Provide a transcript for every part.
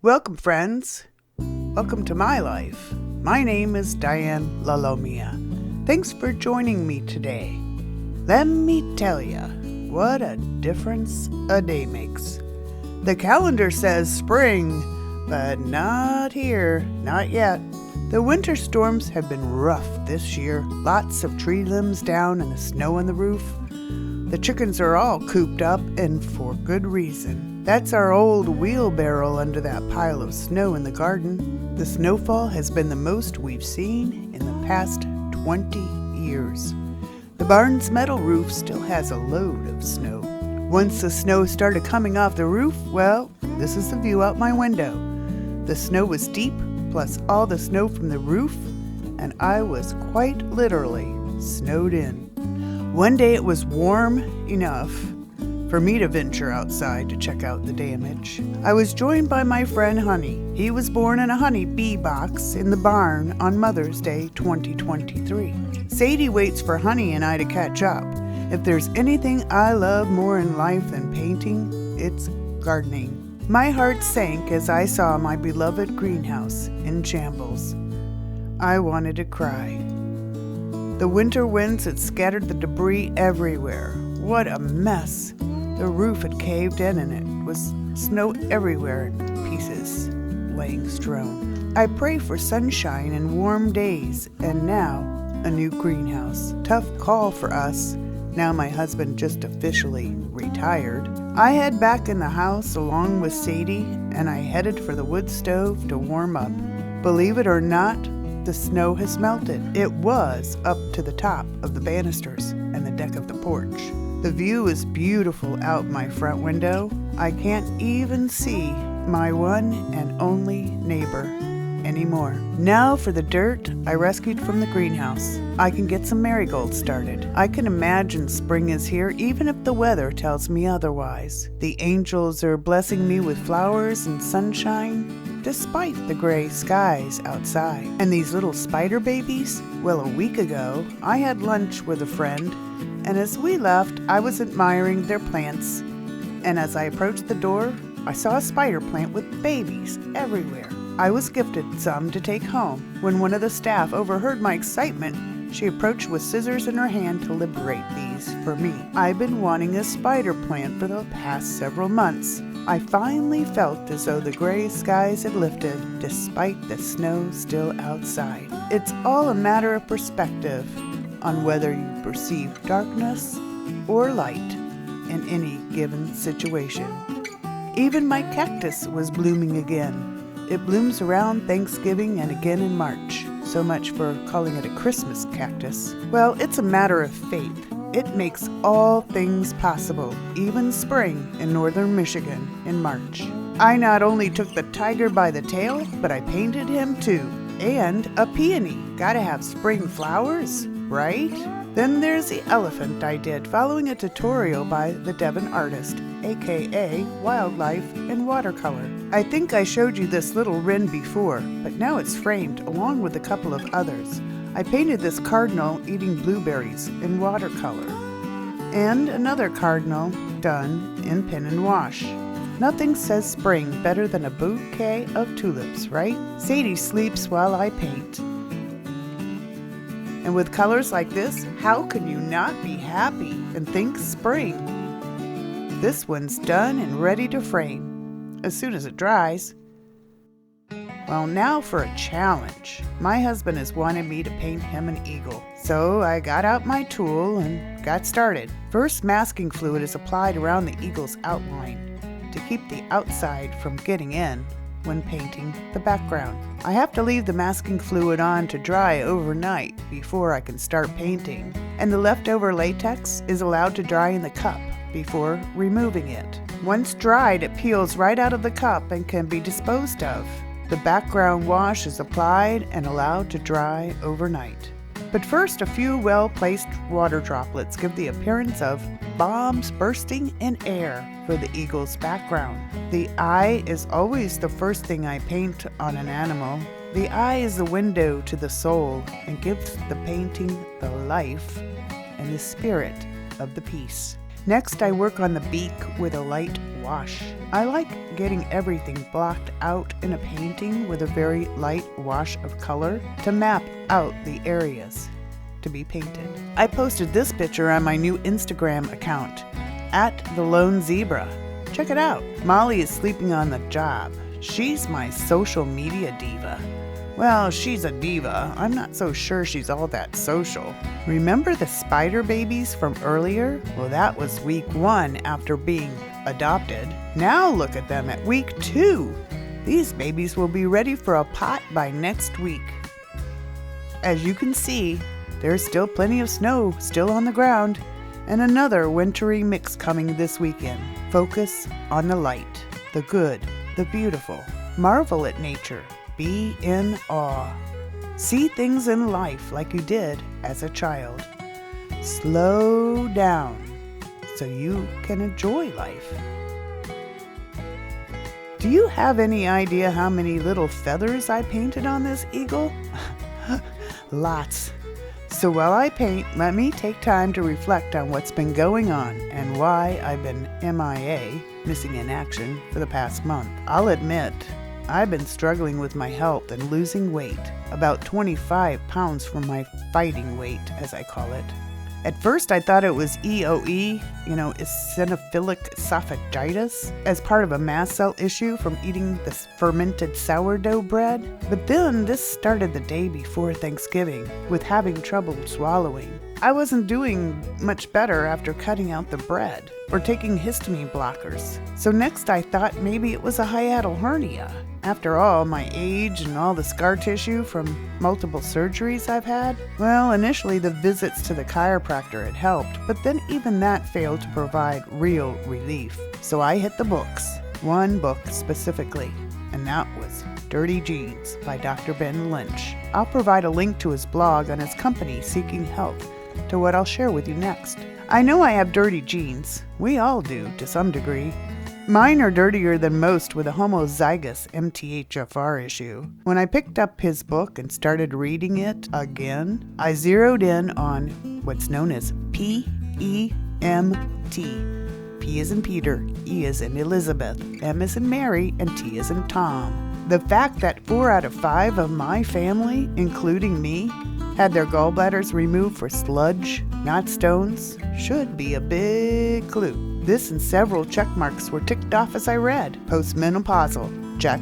Welcome, friends. Welcome to my life. My name is Diane Lalomia. Thanks for joining me today. Let me tell ya, what a difference a day makes. The calendar says spring, but not here, not yet. The winter storms have been rough this year. Lots of tree limbs down and the snow on the roof. The chickens are all cooped up, and for good reason. That's our old wheelbarrow under that pile of snow in the garden. The snowfall has been the most we've seen in the past 20 years. The barn's metal roof still has a load of snow. Once the snow started coming off the roof, well, this is the view out my window. The snow was deep, plus all the snow from the roof, and I was quite literally snowed in. One day it was warm enough for me to venture outside to check out the damage. I was joined by my friend Honey. He was born in a honey bee box in the barn on Mother's Day 2023. Sadie waits for Honey and I to catch up. If there's anything I love more in life than painting, it's gardening. My heart sank as I saw my beloved greenhouse in shambles. I wanted to cry. The winter winds had scattered the debris everywhere. What a mess! The roof had caved in and it was snow everywhere in pieces, laying strewn. I pray for sunshine and warm days, and now a new greenhouse. Tough call for us. Now my husband just officially retired. I head back in the house along with Sadie, and I headed for the wood stove to warm up. Believe it or not, the snow has melted. It was up to the top of the banisters and the deck of the porch. The view is beautiful out my front window. I can't even see my one and only neighbor anymore. Now for the dirt I rescued from the greenhouse. I can get some marigolds started. I can imagine spring is here even if the weather tells me otherwise. The angels are blessing me with flowers and sunshine despite the gray skies outside. And these little spider babies? Well, a week ago I had lunch with a friend, and as we left I was admiring their plants, and as I approached the door I saw a spider plant with babies everywhere. I was gifted some to take home. When one of the staff overheard my excitement, she approached with scissors in her hand to liberate these for me. I've been wanting a spider plant for the past several months. I finally felt as though the gray skies had lifted, despite the snow still outside. It's all a matter of perspective on whether you perceive darkness or light in any given situation. Even my cactus was blooming again. It blooms around Thanksgiving and again in March. So much for calling it a Christmas cactus. Well, it's a matter of faith. It makes all things possible, even spring in northern Michigan in March. I not only took the tiger by the tail, but I painted him too. And a peony. Gotta have spring flowers, right? Then there's the elephant I did, following a tutorial by the Devon artist, aka Wildlife in Watercolor. I think I showed you this little wren before, but now it's framed along with a couple of others. I painted this cardinal eating blueberries in watercolor, and another cardinal done in pen and wash. Nothing says spring better than a bouquet of tulips, right? Sadie sleeps while I paint. And with colors like this, how can you not be happy and think spring? This one's done and ready to frame, as soon as it dries. Well, now for a challenge. My husband has wanted me to paint him an eagle, so I got out my tool and got started. First, masking fluid is applied around the eagle's outline to keep the outside from getting in when painting the background. I have to leave the masking fluid on to dry overnight before I can start painting, and the leftover latex is allowed to dry in the cup before removing it. Once dried, it peels right out of the cup and can be disposed of. The background wash is applied and allowed to dry overnight. But first, a few well-placed water droplets give the appearance of bombs bursting in air for the eagle's background. The eye is always the first thing I paint on an animal. The eye is the window to the soul and gives the painting the life and the spirit of the piece. Next, I work on the beak with a light wash. I like getting everything blocked out in a painting with a very light wash of color to map out the areas to be painted. I posted this picture on my new Instagram account, @TheLoneZebra. Check it out. Molly is sleeping on the job. She's my social media diva. Well, she's a diva. I'm not so sure she's all that social. Remember the spider babies from earlier? Well, that was week 1 after being adopted. Now look at them at week 2. These babies will be ready for a pot by next week. As you can see, there's still plenty of snow still on the ground, and another wintry mix coming this weekend. Focus on the light, the good, the beautiful. Marvel at nature. Be in awe. See things in life like you did as a child. Slow down so you can enjoy life. Do you have any idea how many little feathers I painted on this eagle? Lots. So while I paint, let me take time to reflect on what's been going on and why I've been MIA, missing in action, for the past month. I'll admit, I've been struggling with my health and losing weight, about 25 pounds from my fighting weight, as I call it. At first, I thought it was EOE, eosinophilic esophagitis, as part of a mast cell issue from eating this fermented sourdough bread. But then this started the day before Thanksgiving, with having trouble swallowing. I wasn't doing much better after cutting out the bread or taking histamine blockers. So next I thought maybe it was a hiatal hernia. After all, my age and all the scar tissue from multiple surgeries I've had. Well, initially the visits to the chiropractor had helped, but then even that failed to provide real relief. So I hit the books, one book specifically, and that was Dirty Genes by Dr. Ben Lynch. I'll provide a link to his blog on his company Seeking Health to what I'll share with you next. I know I have dirty genes. We all do, to some degree. Mine are dirtier than most with a homozygous MTHFR issue. When I picked up his book and started reading it again, I zeroed in on what's known as PEMT. P as in Peter, E as in Elizabeth, M as in Mary, and T as in Tom. The fact that 4 out of 5 of my family, including me, had their gallbladders removed for sludge, not stones, should be a big clue. This and several check marks were ticked off as I read. Postmenopausal, check.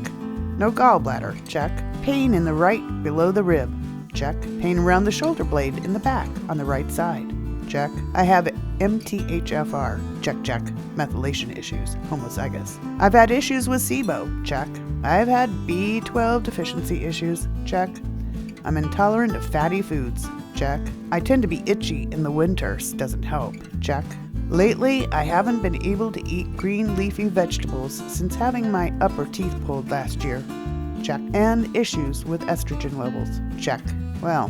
No gallbladder, check. Pain in the right below the rib, check. Pain around the shoulder blade in the back on the right side, check. I have MTHFR, check. Methylation issues, homozygous. I've had issues with SIBO, check. I've had B12 deficiency issues, check. I'm intolerant of fatty foods, check. I tend to be itchy in the winters, doesn't help, check. Lately, I haven't been able to eat green leafy vegetables since having my upper teeth pulled last year, check. And issues with estrogen levels, check. Well,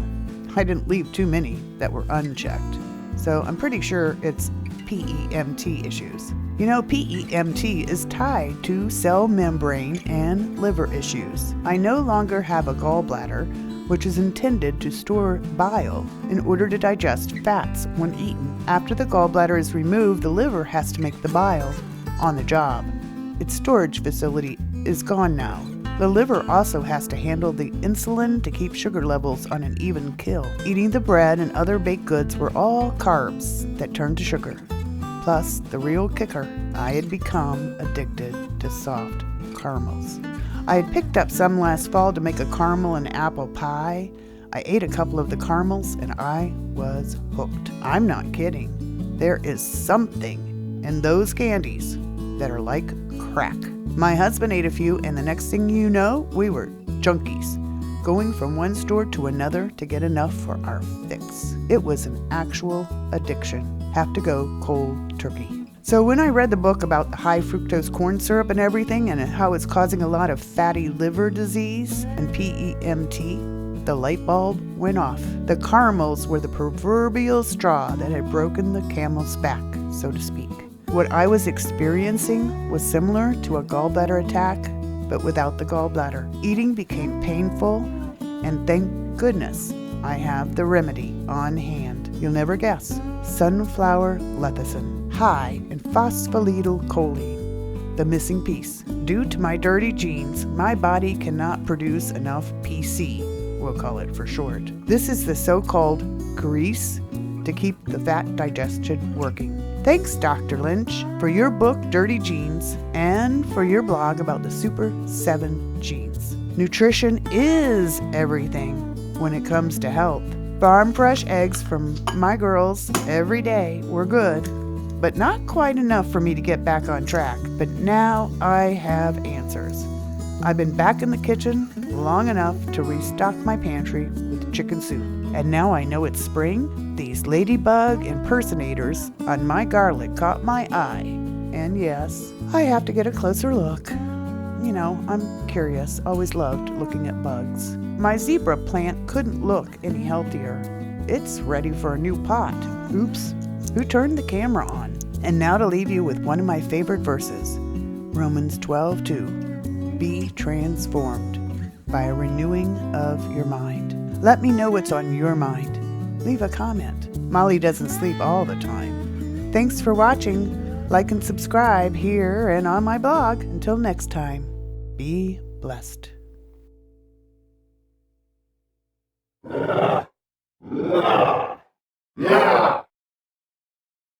I didn't leave too many that were unchecked, so I'm pretty sure it's PEMT issues. You know, PEMT is tied to cell membrane and liver issues. I no longer have a gallbladder, which is intended to store bile in order to digest fats when eaten. After the gallbladder is removed, the liver has to make the bile on the job. Its storage facility is gone now. The liver also has to handle the insulin to keep sugar levels on an even keel. Eating the bread and other baked goods were all carbs that turned to sugar. Plus, the real kicker, I had become addicted to soft caramels. I had picked up some last fall to make a caramel and apple pie. I ate a couple of the caramels and I was hooked. I'm not kidding. There is something in those candies that are like crack. My husband ate a few and the next thing you know, we were junkies, going from one store to another to get enough for our fix. It was an actual addiction. Have to go cold turkey. So when I read the book about the high fructose corn syrup and everything and how it's causing a lot of fatty liver disease and PEMT, the light bulb went off. The caramels were the proverbial straw that had broken the camel's back, so to speak. What I was experiencing was similar to a gallbladder attack, but without the gallbladder. Eating became painful, and thank goodness I have the remedy on hand. You'll never guess. Sunflower lecithin. high in phosphatidylcholine, the missing piece. Due to my dirty genes, my body cannot produce enough PC, we'll call it for short. This is the so-called grease to keep the fat digestion working. Thanks, Dr. Lynch, for your book, Dirty Genes, and for your blog about the Super 7 genes. Nutrition is everything when it comes to health. Farm fresh eggs from my girls every day were good, but not quite enough for me to get back on track. But now I have answers. I've been back in the kitchen long enough to restock my pantry with chicken soup. And now I know it's spring. These ladybug impersonators on my garlic caught my eye. And yes, I have to get a closer look. You know, I'm curious, always loved looking at bugs. My zebra plant couldn't look any healthier. It's ready for a new pot. Oops, who turned the camera on? And now to leave you with one of my favorite verses, Romans 12:2. Be transformed by a renewing of your mind. Let me know what's on your mind. Leave a comment. Molly doesn't sleep all the time. Thanks for watching. Like and subscribe here and on my blog. Until next time, be blessed.